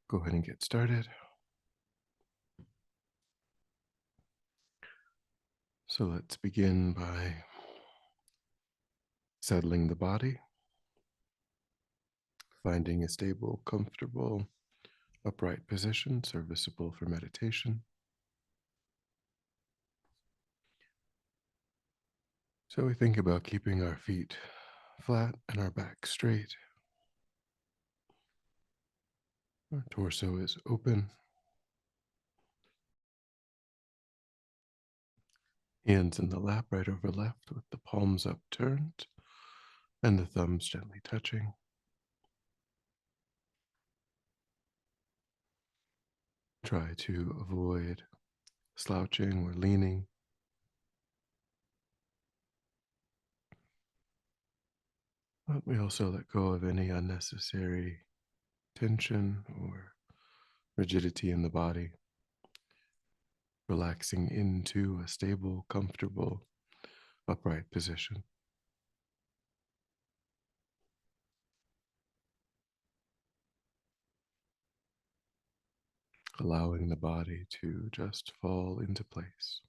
Go ahead and get started. So let's begin by settling the body, finding a stable, comfortable, upright position serviceable for meditation. So we think about keeping our feet flat and our back straight. Our torso is open, hands in the lap right over left with the palms upturned and the thumbs gently touching. Try to avoid slouching or leaning. But we also let go of any unnecessary tension or rigidity in the body, relaxing into a stable, comfortable, upright position, allowing the body to just fall into place.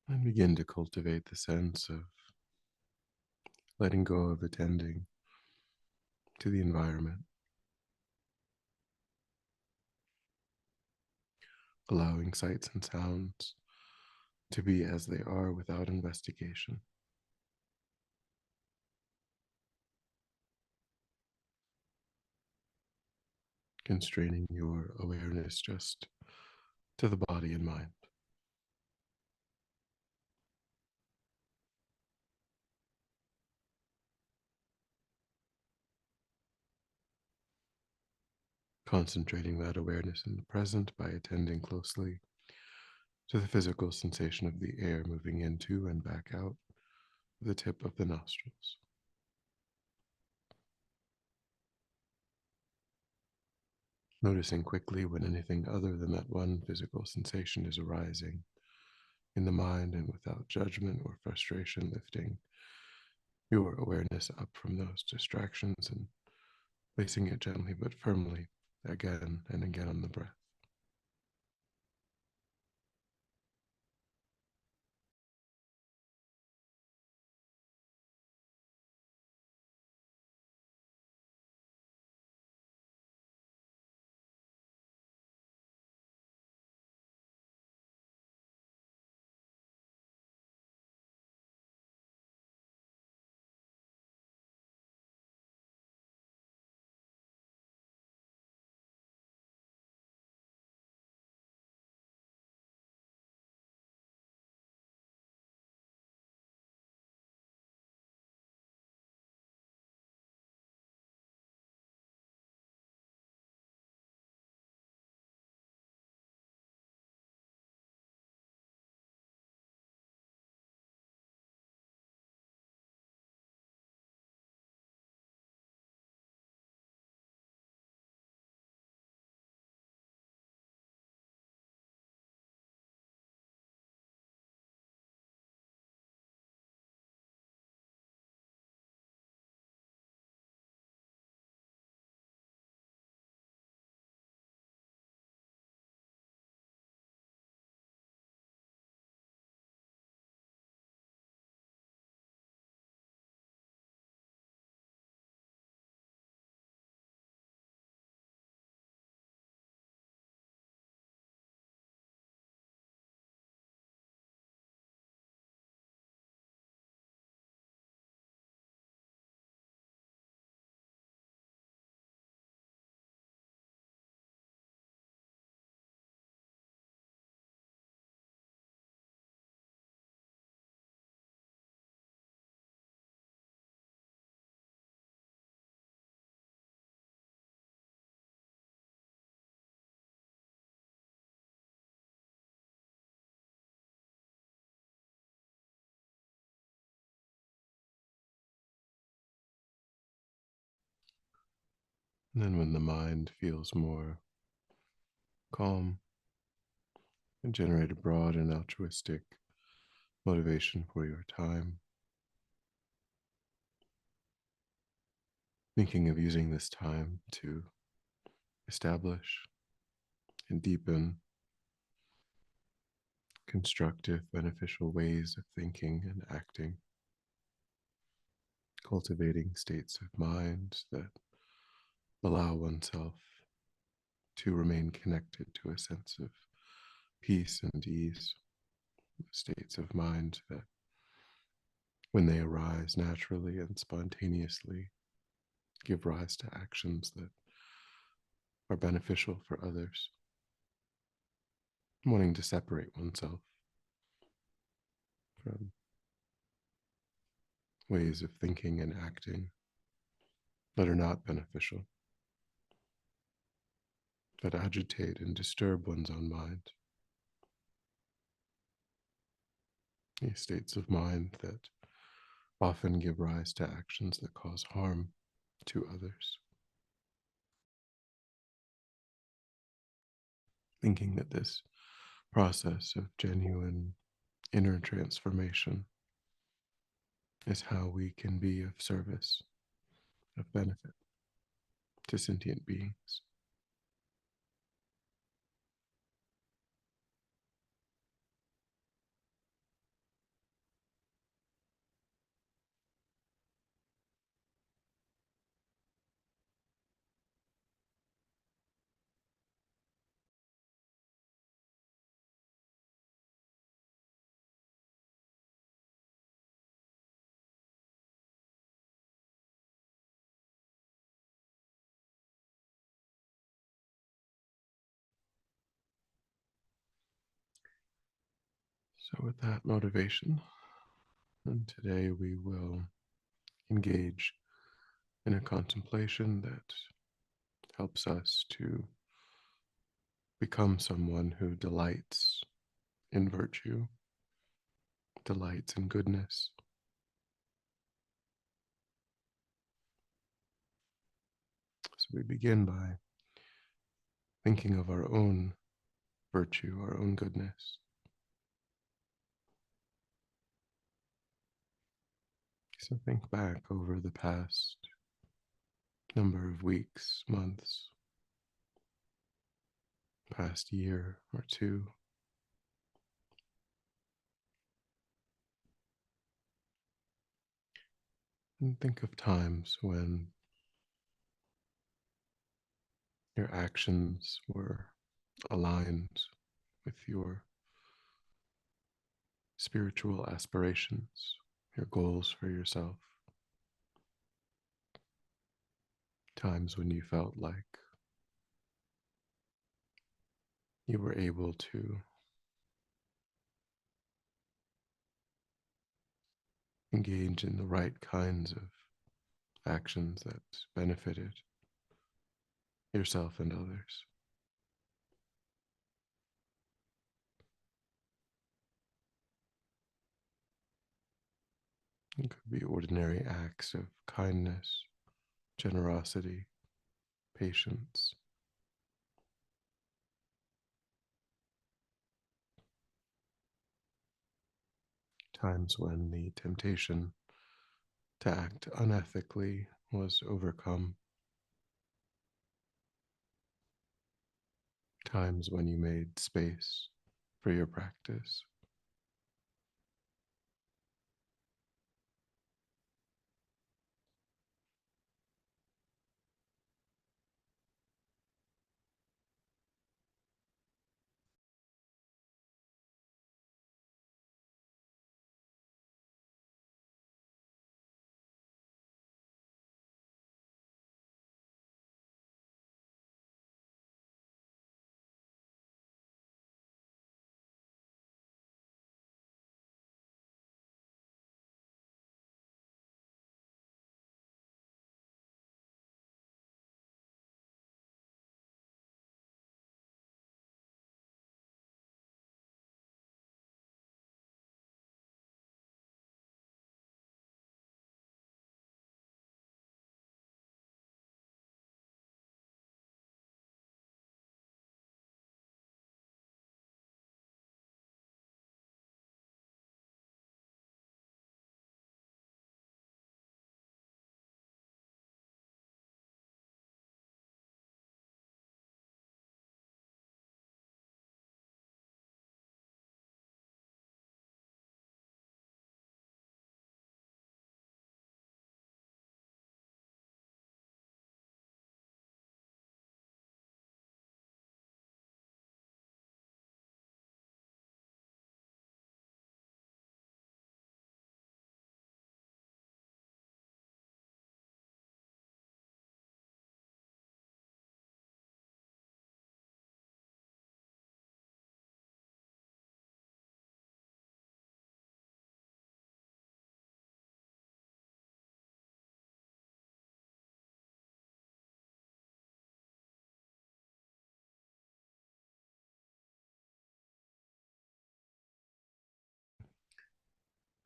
And begin to cultivate the sense of letting go of attending to the environment, allowing sights and sounds to be as they are without investigation, constraining your awareness just to the body and mind. Concentrating that awareness in the present by attending closely to the physical sensation of the air moving into and back out the tip of the nostrils. Noticing quickly when anything other than that one physical sensation is arising in the mind, and without judgment or frustration, lifting your awareness up from those distractions and placing it gently but firmly again and again on the breath. And then when the mind feels more calm, and generate a broad and altruistic motivation for your time, thinking of using this time to establish and deepen constructive, beneficial ways of thinking and acting, cultivating states of mind that allow oneself to remain connected to a sense of peace and ease, states of mind that, when they arise naturally and spontaneously, give rise to actions that are beneficial for others, wanting to separate oneself from ways of thinking and acting that are not beneficial, that agitate and disturb one's own mind, these states of mind that often give rise to actions that cause harm to others, thinking that this process of genuine inner transformation is how we can be of service, of benefit to sentient beings. So, with that motivation, and today we will engage in a contemplation that helps us to become someone who delights in virtue, delights in goodness. So we begin by thinking of our own virtue, our own goodness. So think back over the past number of weeks, months, past year or two, and think of times when your actions were aligned with your spiritual aspirations, your goals for yourself, times when you felt like you were able to engage in the right kinds of actions that benefited yourself and others. It could be ordinary acts of kindness, generosity, patience, times when the temptation to act unethically was overcome, times when you made space for your practice.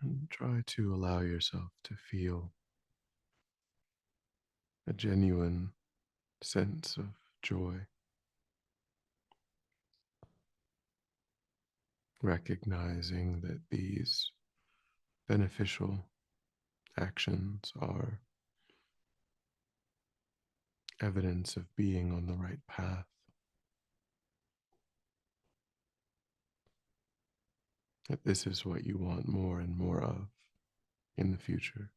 And try to allow yourself to feel a genuine sense of joy, recognizing that these beneficial actions are evidence of being on the right path, that this is what you want more and more of in the future.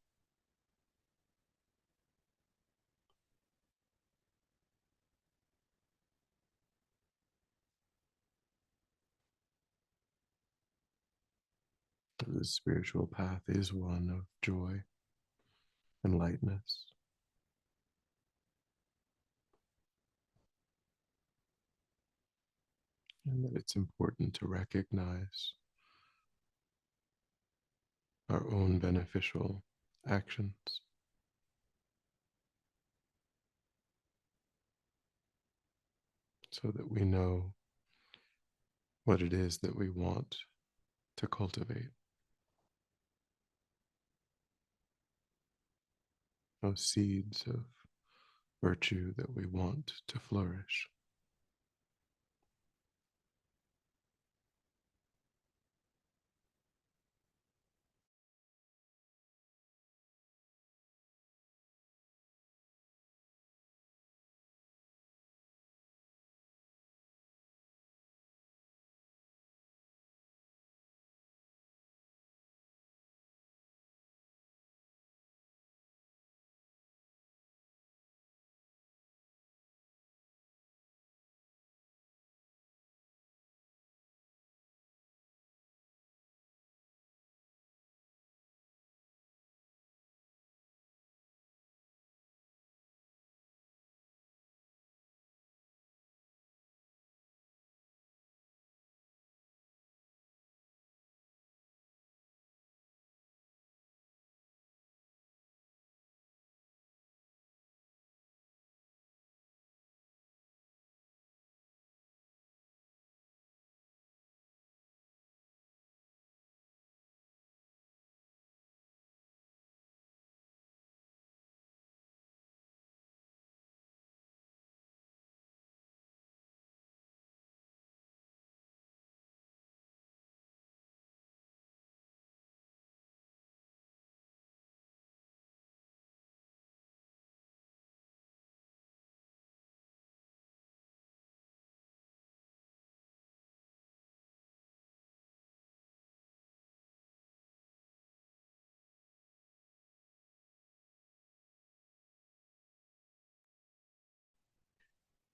The spiritual path is one of joy and lightness, and that it's important to recognize our own beneficial actions so that we know what it is that we want to cultivate, those seeds of virtue that we want to flourish.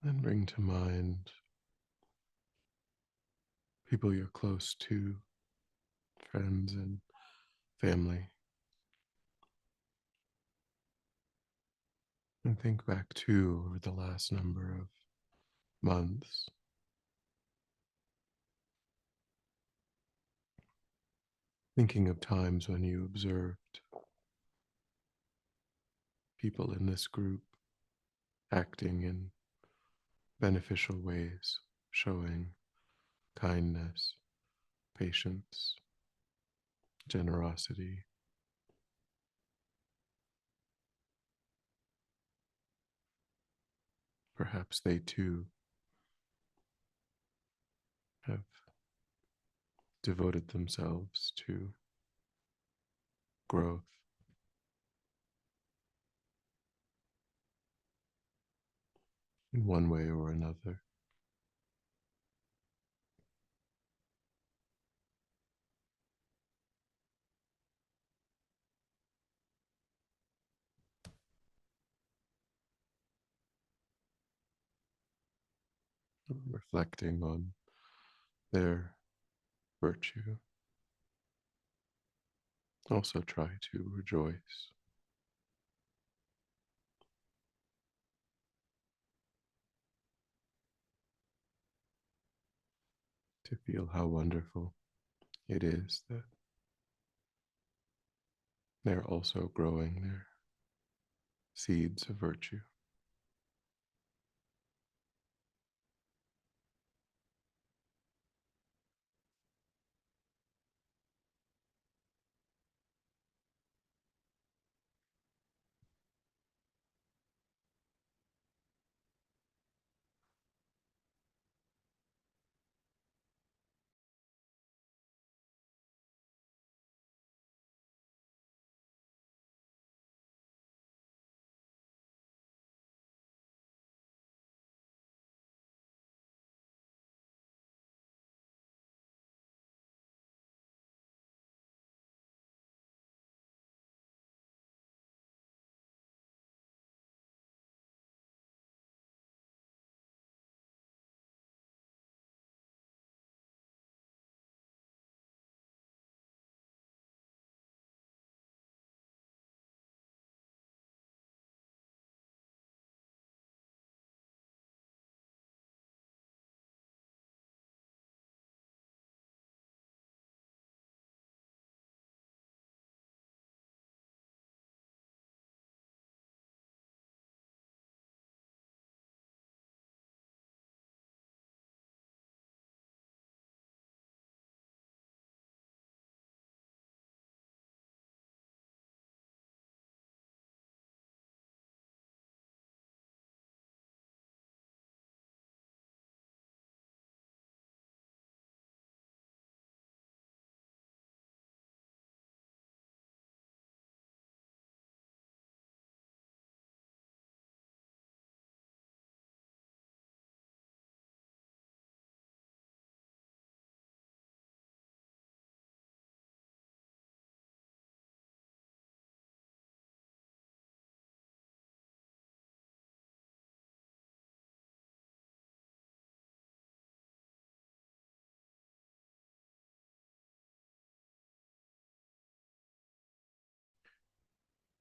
And bring to mind people you're close to, friends and family, and think back to over the last number of months, thinking of times when you observed people in this group acting in beneficial ways, showing kindness, patience, generosity. Perhaps they too have devoted themselves to growth, in one way or another. Reflecting on their virtue. Also try to rejoice, to feel how wonderful it is that they're also growing their seeds of virtue.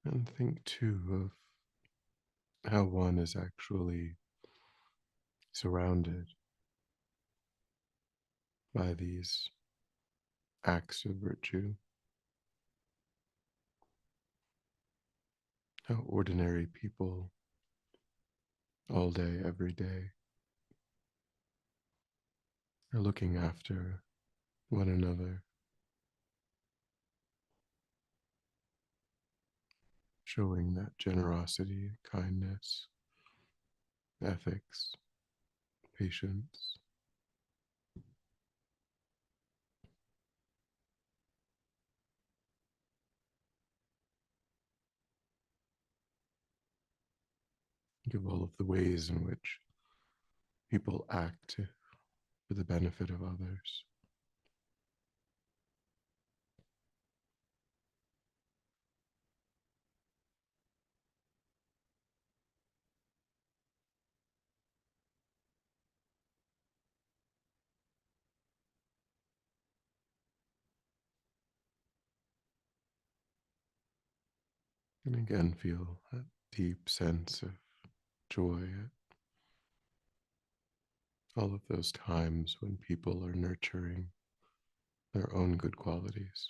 And think too of how one is actually surrounded by these acts of virtue, how ordinary people all day, every day are looking after one another, showing that generosity, kindness, ethics, patience. Think of all of the ways in which people act for the benefit of others. And again, feel that deep sense of joy at all of those times when people are nurturing their own good qualities.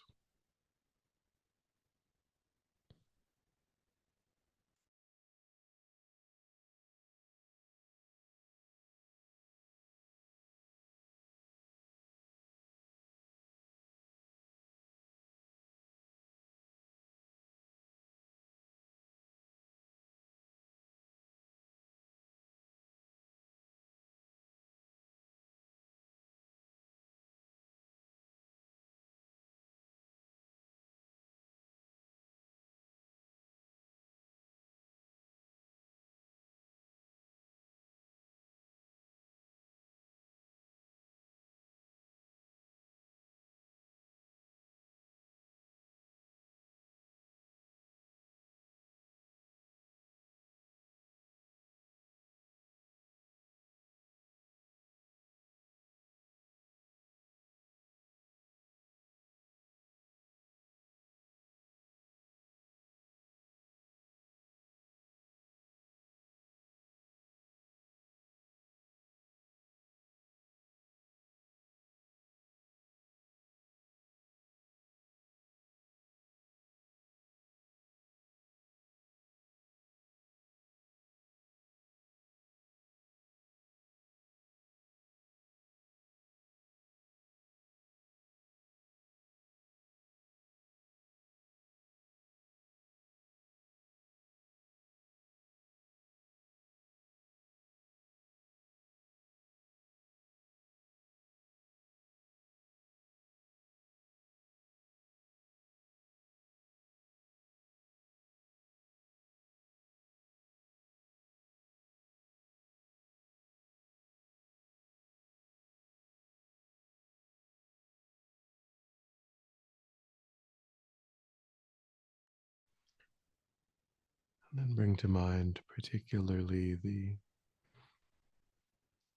And then bring to mind particularly the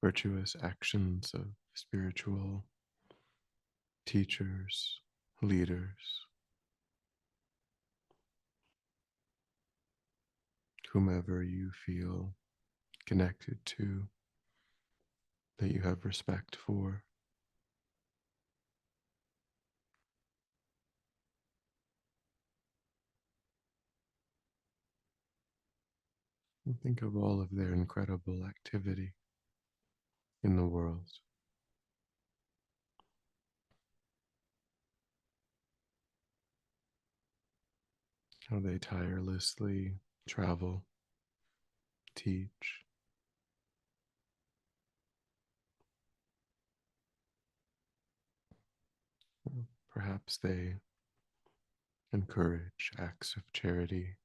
virtuous actions of spiritual teachers, leaders, whomever you feel connected to, that you have respect for. And think of all of their incredible activity in the world, how they tirelessly travel, teach. Perhaps they encourage acts of charity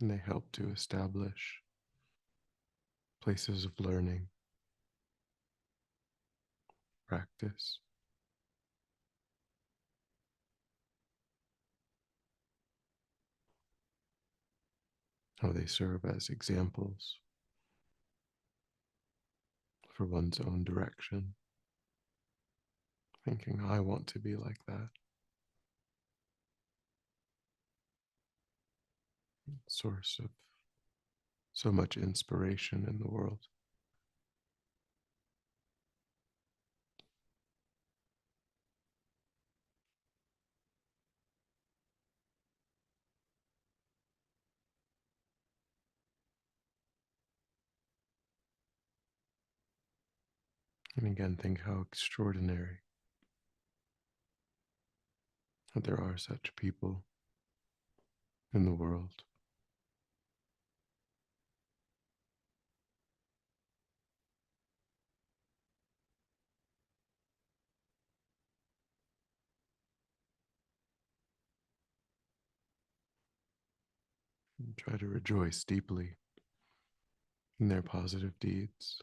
and they help to establish places of learning, practice, how they serve as examples for one's own direction, thinking, I want to be like that. source of so much inspiration in the world. And again, think how extraordinary that there are such people in the world. And try to rejoice deeply in their positive deeds.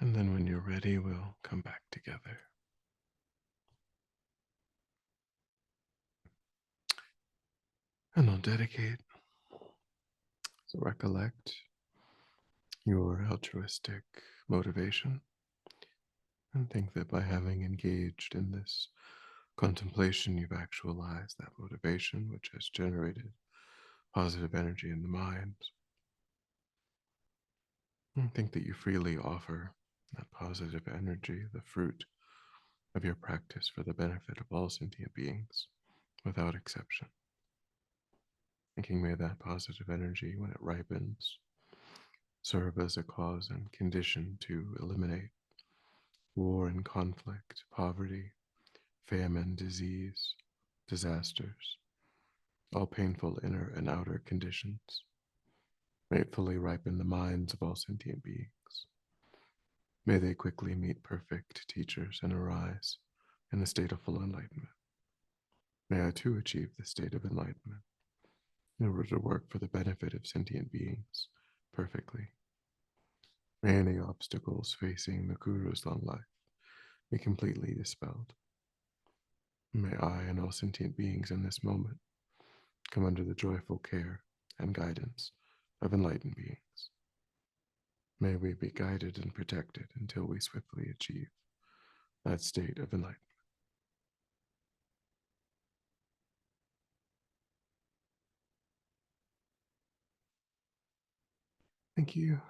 And then when you're ready, we'll come back together. And I'll dedicate, so recollect your altruistic motivation and think that by having engaged in this contemplation, you've actualized that motivation, which has generated positive energy in the mind. And think that you freely offer that positive energy, the fruit of your practice for the benefit of all sentient beings, without exception. Thinking may that positive energy, when it ripens, serve as a cause and condition to eliminate war and conflict, poverty, famine, disease, disasters, all painful inner and outer conditions. May it fully ripen the minds of all sentient beings. May they quickly meet perfect teachers and arise in a state of full enlightenment. May I too achieve the state of enlightenment in order to work for the benefit of sentient beings perfectly. May any obstacles facing the Guru's long life be completely dispelled. May I and all sentient beings in this moment come under the joyful care and guidance of enlightened beings. May we be guided and protected until we swiftly achieve that state of enlightenment. Thank you.